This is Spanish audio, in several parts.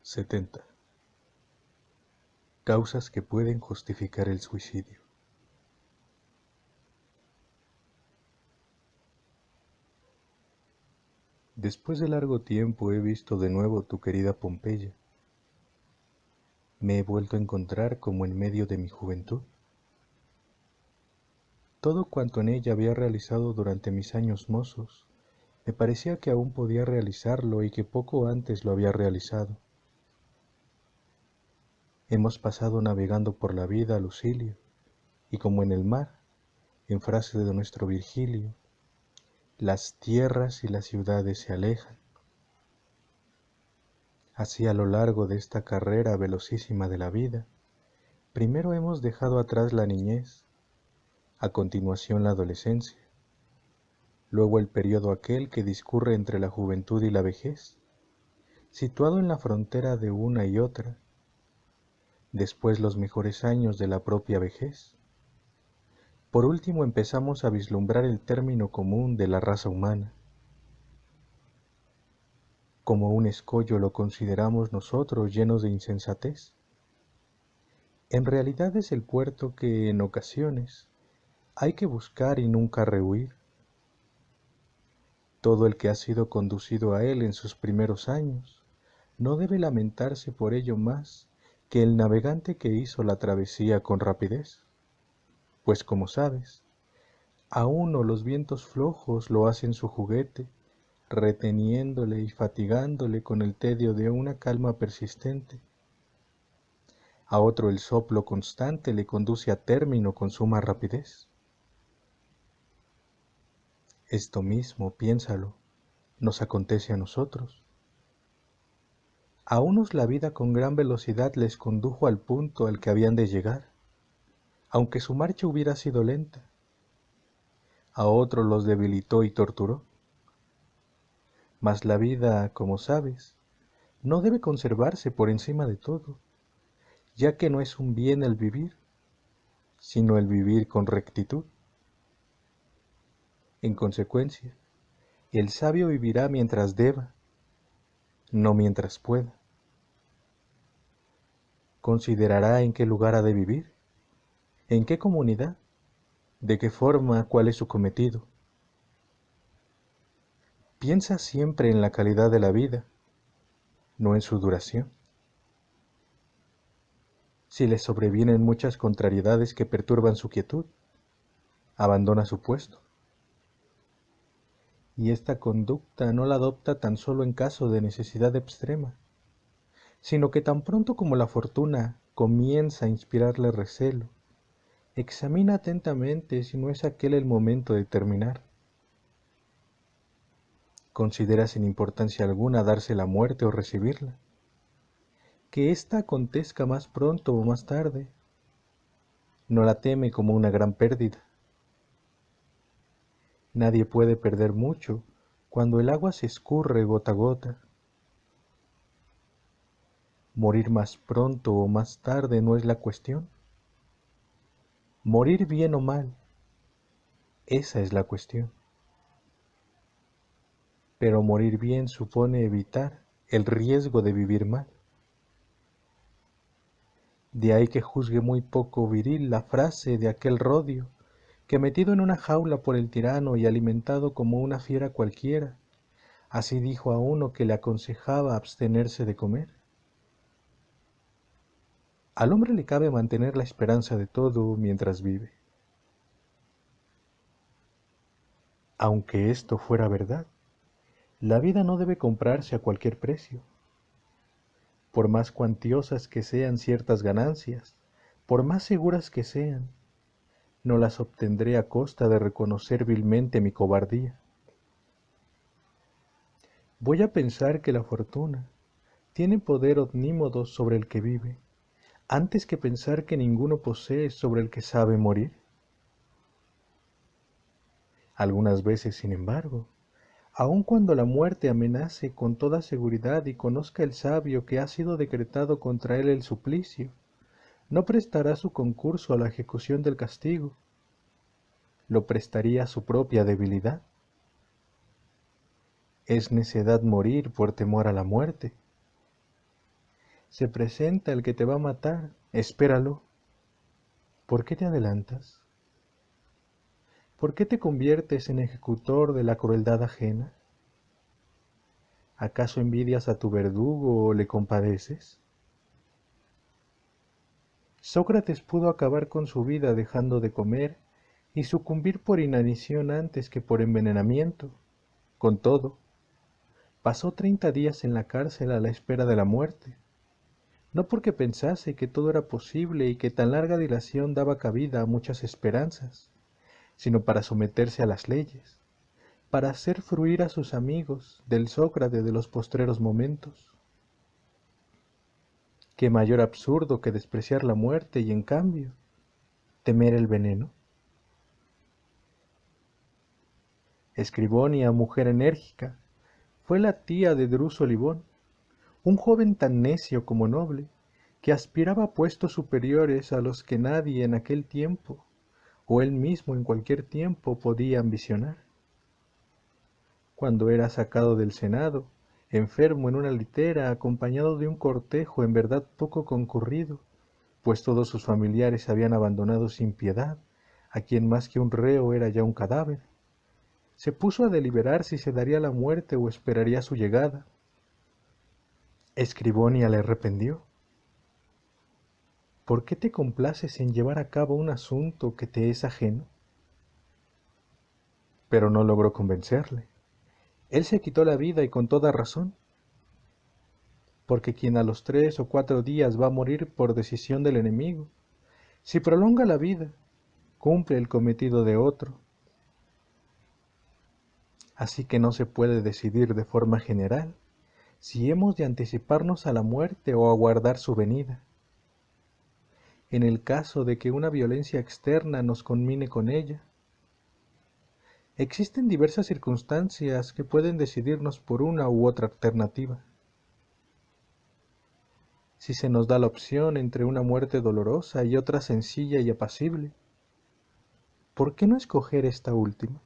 70. Causas que pueden justificar el suicidio. Después de largo tiempo he visto de nuevo tu querida Pompeya. Me he vuelto a encontrar como en medio de mi juventud. Todo cuanto en ella había realizado durante mis años mozos, me parecía que aún podía realizarlo y que poco antes lo había realizado. Hemos pasado navegando por la vida, Lucilio, y como en el mar, en frase de nuestro Virgilio, las tierras y las ciudades se alejan. Así a lo largo de esta carrera velocísima de la vida, primero hemos dejado atrás la niñez, a continuación la adolescencia, luego el periodo aquel que discurre entre la juventud y la vejez, situado en la frontera de una y otra, después los mejores años de la propia vejez. Por último empezamos a vislumbrar el término común de la raza humana. Como un escollo lo consideramos nosotros llenos de insensatez. En realidad es el puerto que en ocasiones hay que buscar y nunca rehuir. Todo el que ha sido conducido a él en sus primeros años no debe lamentarse por ello más que el navegante que hizo la travesía con rapidez, pues como sabes, a uno los vientos flojos lo hacen su juguete, reteniéndole y fatigándole con el tedio de una calma persistente. A otro el soplo constante le conduce a término con suma rapidez. Esto mismo, piénsalo, nos acontece a nosotros. A unos la vida con gran velocidad les condujo al punto al que habían de llegar, aunque su marcha hubiera sido lenta. A otros los debilitó y torturó. Mas la vida, como sabes, no debe conservarse por encima de todo, ya que no es un bien el vivir, sino el vivir con rectitud. En consecuencia, el sabio vivirá mientras deba, no mientras pueda. Considerará en qué lugar ha de vivir, en qué comunidad, de qué forma, cuál es su cometido. Piensa siempre en la calidad de la vida, no en su duración. Si le sobrevienen muchas contrariedades que perturban su quietud, abandona su puesto. Y esta conducta no la adopta tan solo en caso de necesidad extrema, sino que tan pronto como la fortuna comienza a inspirarle recelo, examina atentamente si no es aquel el momento de terminar. Considera sin importancia alguna darse la muerte o recibirla. Que ésta acontezca más pronto o más tarde, no la teme como una gran pérdida. Nadie puede perder mucho cuando el agua se escurre gota a gota. Morir más pronto o más tarde no es la cuestión. Morir bien o mal, esa es la cuestión. Pero morir bien supone evitar el riesgo de vivir mal. De ahí que juzgue muy poco viril la frase de aquel Rodio, que metido en una jaula por el tirano y alimentado como una fiera cualquiera, así dijo a uno que le aconsejaba abstenerse de comer. Al hombre le cabe mantener la esperanza de todo mientras vive. Aunque esto fuera verdad, la vida no debe comprarse a cualquier precio. Por más cuantiosas que sean ciertas ganancias, por más seguras que sean, no las obtendré a costa de reconocer vilmente mi cobardía. Voy a pensar que la fortuna tiene poder omnímodo sobre el que vive, antes que pensar que ninguno posee sobre el que sabe morir. Algunas veces, sin embargo, aun cuando la muerte amenace con toda seguridad y conozca el sabio que ha sido decretado contra él el suplicio, no prestará su concurso a la ejecución del castigo, lo prestaría a su propia debilidad. Es necedad morir por temor a la muerte. Se presenta el que te va a matar, espéralo. ¿Por qué te adelantas? ¿Por qué te conviertes en ejecutor de la crueldad ajena? ¿Acaso envidias a tu verdugo o le compadeces? Sócrates pudo acabar con su vida dejando de comer y sucumbir por inanición antes que por envenenamiento. Con todo, pasó 30 días en la cárcel a la espera de la muerte, no porque pensase que todo era posible y que tan larga dilación daba cabida a muchas esperanzas, sino para someterse a las leyes, para hacer fruir a sus amigos del Sócrates de los postreros momentos. ¿Qué mayor absurdo que despreciar la muerte y, en cambio, temer el veneno? Escribonia, mujer enérgica, fue la tía de Druso Libón, un joven tan necio como noble, que aspiraba a puestos superiores a los que nadie en aquel tiempo, o él mismo en cualquier tiempo, podía ambicionar. Cuando era sacado del Senado, enfermo en una litera, acompañado de un cortejo en verdad poco concurrido, pues todos sus familiares habían abandonado sin piedad a quien más que un reo era ya un cadáver, se puso a deliberar si se daría la muerte o esperaría su llegada. Escribonia le arrependió. ¿Por qué te complaces en llevar a cabo un asunto que te es ajeno? Pero no logró convencerle. Él se quitó la vida y con toda razón, porque quien a los 3 o 4 días va a morir por decisión del enemigo, si prolonga la vida, cumple el cometido de otro. Así que no se puede decidir de forma general si hemos de anticiparnos a la muerte o aguardar su venida. En el caso de que una violencia externa nos conmine con ella, existen diversas circunstancias que pueden decidirnos por una u otra alternativa. Si se nos da la opción entre una muerte dolorosa y otra sencilla y apacible, ¿por qué no escoger esta última?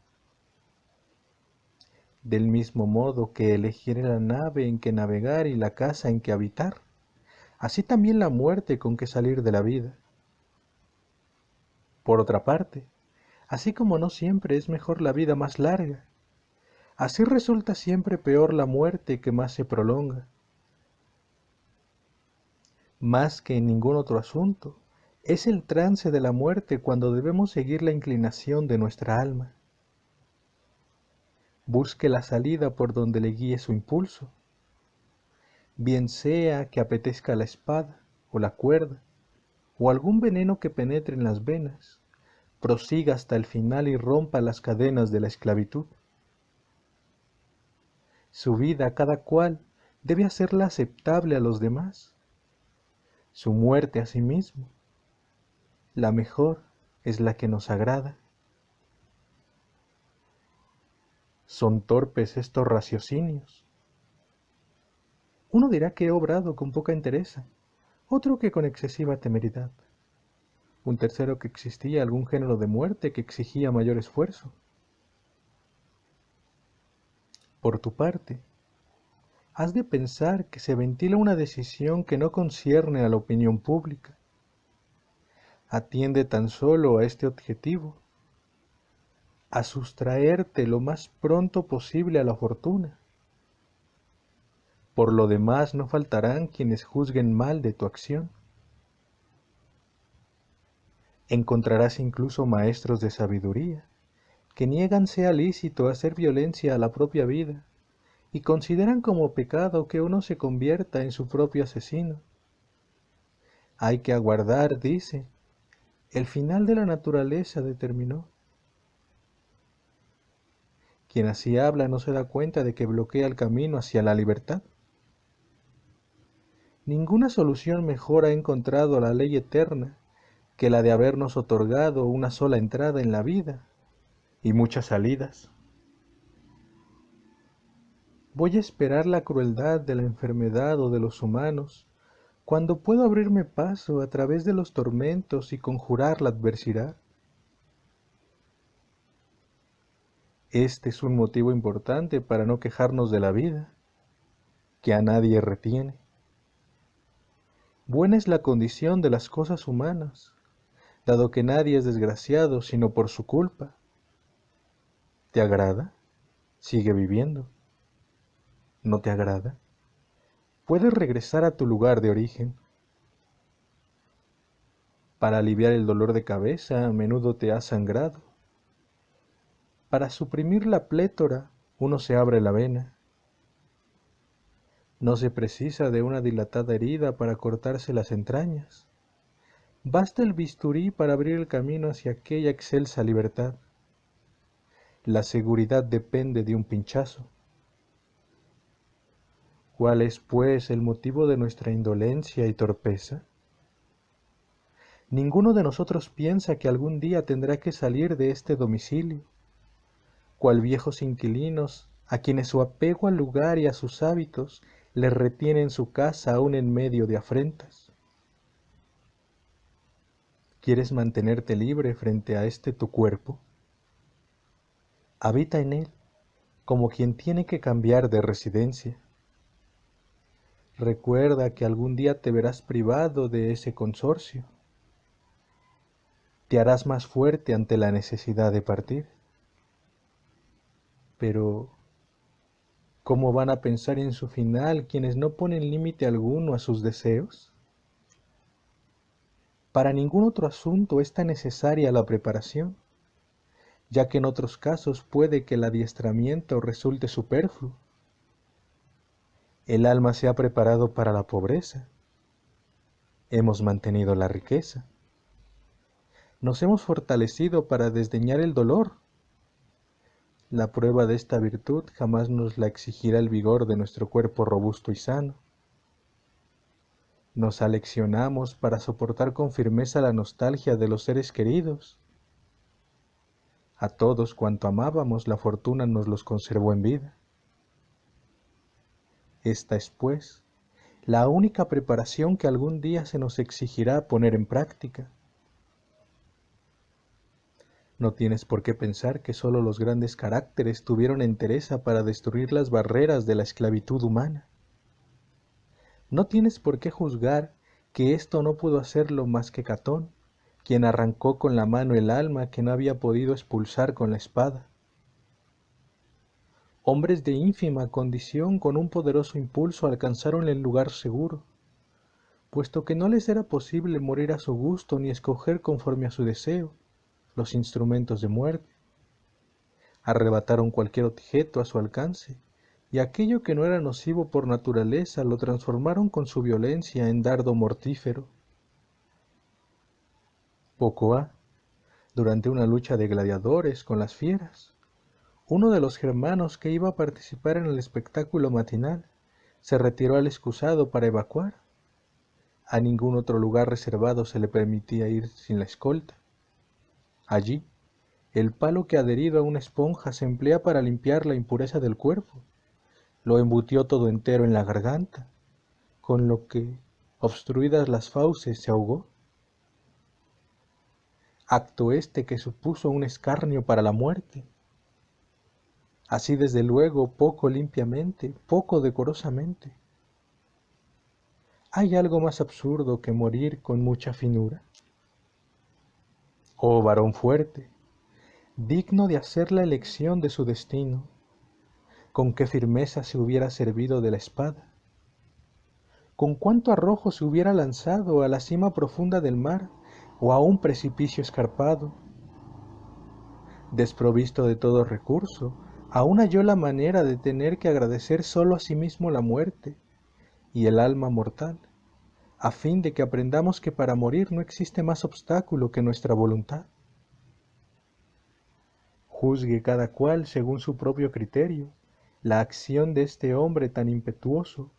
Del mismo modo que elegir la nave en que navegar y la casa en que habitar, así también la muerte con que salir de la vida. Por otra parte, así como no siempre es mejor la vida más larga, así resulta siempre peor la muerte que más se prolonga. Más que en ningún otro asunto, es el trance de la muerte cuando debemos seguir la inclinación de nuestra alma. Busque la salida por donde le guíe su impulso, bien sea que apetezca la espada o la cuerda, o algún veneno que penetre en las venas, prosiga hasta el final y rompa las cadenas de la esclavitud. Su vida cada cual debe hacerla aceptable a los demás, su muerte a sí mismo. La mejor es la que nos agrada. Son torpes estos raciocinios. Uno dirá que he obrado con poca entereza, otro que con excesiva temeridad, un tercero que existía algún género de muerte que exigía mayor esfuerzo. Por tu parte, has de pensar que se ventila una decisión que no concierne a la opinión pública. Atiende tan solo a este objetivo, a sustraerte lo más pronto posible a la fortuna. Por lo demás no faltarán quienes juzguen mal de tu acción. Encontrarás incluso maestros de sabiduría, que niegan sea lícito hacer violencia a la propia vida, y consideran como pecado que uno se convierta en su propio asesino. Hay que aguardar, dice, el final de la naturaleza determinó. Quien así habla no se da cuenta de que bloquea el camino hacia la libertad. Ninguna solución mejor ha encontrado la ley eterna que la de habernos otorgado una sola entrada en la vida y muchas salidas. Voy a esperar la crueldad de la enfermedad o de los humanos, cuando puedo abrirme paso a través de los tormentos y conjurar la adversidad. Este es un motivo importante para no quejarnos de la vida, que a nadie retiene. Buena es la condición de las cosas humanas, dado que nadie es desgraciado sino por su culpa. ¿Te agrada? Sigue viviendo. ¿No te agrada? Puedes regresar a tu lugar de origen. Para aliviar el dolor de cabeza a menudo te has sangrado. Para suprimir la plétora uno se abre la vena. No se precisa de una dilatada herida para cortarse las entrañas. Basta el bisturí para abrir el camino hacia aquella excelsa libertad. La seguridad depende de un pinchazo. ¿Cuál es, pues, el motivo de nuestra indolencia y torpeza? Ninguno de nosotros piensa que algún día tendrá que salir de este domicilio, cual viejos inquilinos a quienes su apego al lugar y a sus hábitos les retiene en su casa aún en medio de afrentas. ¿Quieres mantenerte libre frente a este tu cuerpo? Habita en él como quien tiene que cambiar de residencia. Recuerda que algún día te verás privado de ese consorcio. Te harás más fuerte ante la necesidad de partir. Pero, ¿cómo van a pensar en su final quienes no ponen límite alguno a sus deseos? Para ningún otro asunto es tan necesaria la preparación, ya que en otros casos puede que el adiestramiento resulte superfluo. El alma se ha preparado para la pobreza. Hemos mantenido la riqueza. Nos hemos fortalecido para desdeñar el dolor. La prueba de esta virtud jamás nos la exigirá el vigor de nuestro cuerpo robusto y sano. Nos aleccionamos para soportar con firmeza la nostalgia de los seres queridos. A todos cuanto amábamos la fortuna nos los conservó en vida. Esta es, pues, la única preparación que algún día se nos exigirá poner en práctica. No tienes por qué pensar que sólo los grandes caracteres tuvieron entereza para destruir las barreras de la esclavitud humana. No tienes por qué juzgar que esto no pudo hacerlo más que Catón, quien arrancó con la mano el alma que no había podido expulsar con la espada. Hombres de ínfima condición con un poderoso impulso alcanzaron el lugar seguro, puesto que no les era posible morir a su gusto ni escoger conforme a su deseo los instrumentos de muerte. Arrebataron cualquier objeto a su alcance, y aquello que no era nocivo por naturaleza lo transformaron con su violencia en dardo mortífero. Poco ha, durante una lucha de gladiadores con las fieras, uno de los germanos que iba a participar en el espectáculo matinal se retiró al excusado para evacuar. A ningún otro lugar reservado se le permitía ir sin la escolta. Allí, el palo que adherido a una esponja se emplea para limpiar la impureza del cuerpo, lo embutió todo entero en la garganta, con lo que, obstruidas las fauces, se ahogó. Acto este que supuso un escarnio para la muerte. Así desde luego, poco limpiamente, poco decorosamente. ¿Hay algo más absurdo que morir con mucha finura? Oh varón fuerte, digno de hacer la elección de su destino, con qué firmeza se hubiera servido de la espada, con cuánto arrojo se hubiera lanzado a la cima profunda del mar o a un precipicio escarpado. Desprovisto de todo recurso, aún halló la manera de tener que agradecer solo a sí mismo la muerte y el alma mortal, a fin de que aprendamos que para morir no existe más obstáculo que nuestra voluntad. Juzgue cada cual según su propio criterio la acción de este hombre tan impetuoso,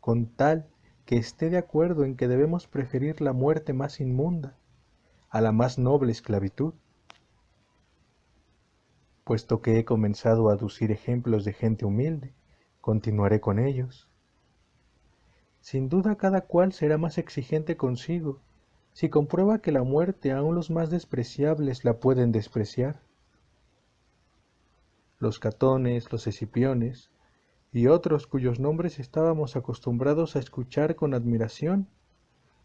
con tal que esté de acuerdo en que debemos preferir la muerte más inmunda a la más noble esclavitud. Puesto que he comenzado a aducir ejemplos de gente humilde, continuaré con ellos. Sin duda cada cual será más exigente consigo si comprueba que la muerte aun los más despreciables la pueden despreciar. Los Catones, los Escipiones y otros cuyos nombres estábamos acostumbrados a escuchar con admiración,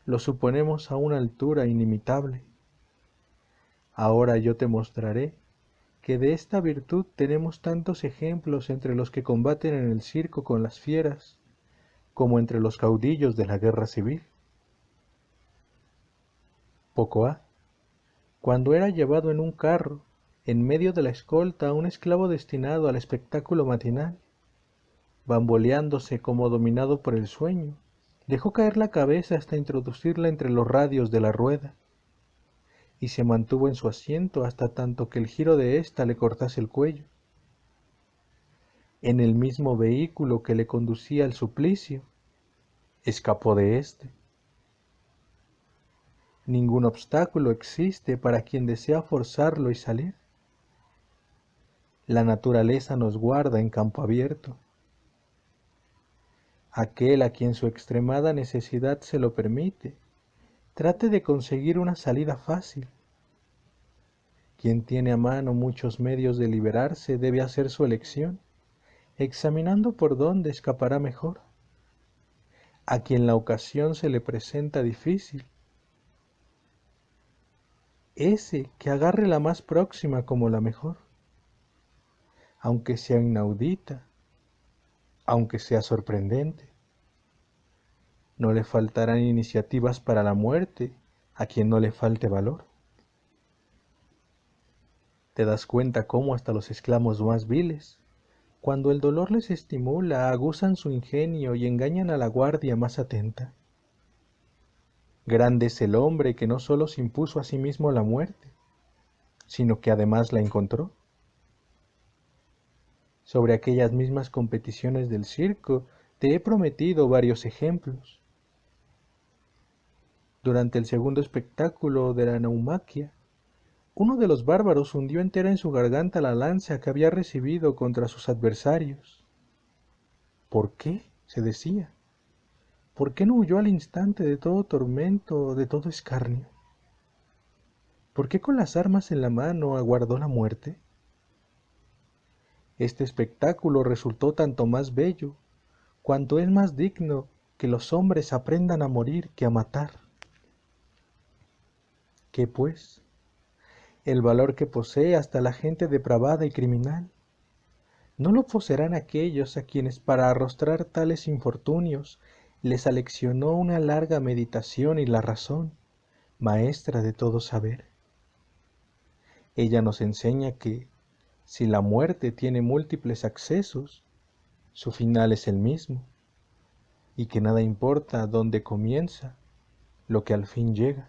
lo suponemos a una altura inimitable. Ahora yo te mostraré que de esta virtud tenemos tantos ejemplos entre los que combaten en el circo con las fieras, como entre los caudillos de la guerra civil. Poco ha, cuando era llevado en un carro, en medio de la escolta, un esclavo destinado al espectáculo matinal, bamboleándose como dominado por el sueño, dejó caer la cabeza hasta introducirla entre los radios de la rueda, y se mantuvo en su asiento hasta tanto que el giro de ésta le cortase el cuello. En el mismo vehículo que le conducía al suplicio, escapó de éste. Ningún obstáculo existe para quien desea forzarlo y salir. La naturaleza nos guarda en campo abierto. Aquel a quien su extremada necesidad se lo permite, trate de conseguir una salida fácil. Quien tiene a mano muchos medios de liberarse debe hacer su elección, examinando por dónde escapará mejor. A quien la ocasión se le presenta difícil, ese que agarre la más próxima como la mejor, aunque sea inaudita, aunque sea sorprendente. No le faltarán iniciativas para la muerte a quien no le falte valor. Te das cuenta cómo hasta los esclavos más viles, cuando el dolor les estimula, aguzan su ingenio y engañan a la guardia más atenta. Grande es el hombre que no solo se impuso a sí mismo la muerte, sino que además la encontró. Sobre aquellas mismas competiciones del circo te he prometido varios ejemplos. Durante el segundo espectáculo de la naumaquia, uno de los bárbaros hundió entera en su garganta la lanza que había recibido contra sus adversarios. ¿Por qué?, se decía. ¿Por qué no huyó al instante de todo tormento, de todo escarnio? ¿Por qué con las armas en la mano aguardó la muerte? Este espectáculo resultó tanto más bello, cuanto es más digno que los hombres aprendan a morir que a matar. ¿Qué pues? El valor que posee hasta la gente depravada y criminal, ¿no lo poseerán aquellos a quienes para arrostrar tales infortunios les aleccionó una larga meditación y la razón, maestra de todo saber? Ella nos enseña que, si la muerte tiene múltiples accesos, su final es el mismo, y que nada importa dónde comienza lo que al fin llega.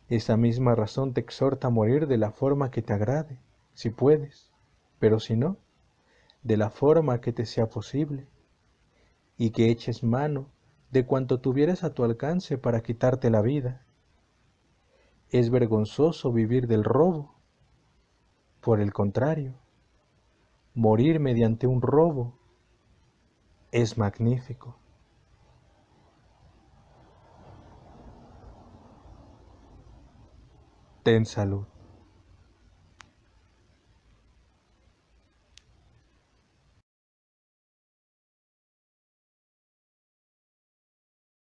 Esa misma razón te exhorta a morir de la forma que te agrade, si puedes, pero si no, de la forma que te sea posible, y que eches mano de cuanto tuvieras a tu alcance para quitarte la vida. Es vergonzoso vivir del robo. Por el contrario, morir mediante un robo es magnífico. Ten salud.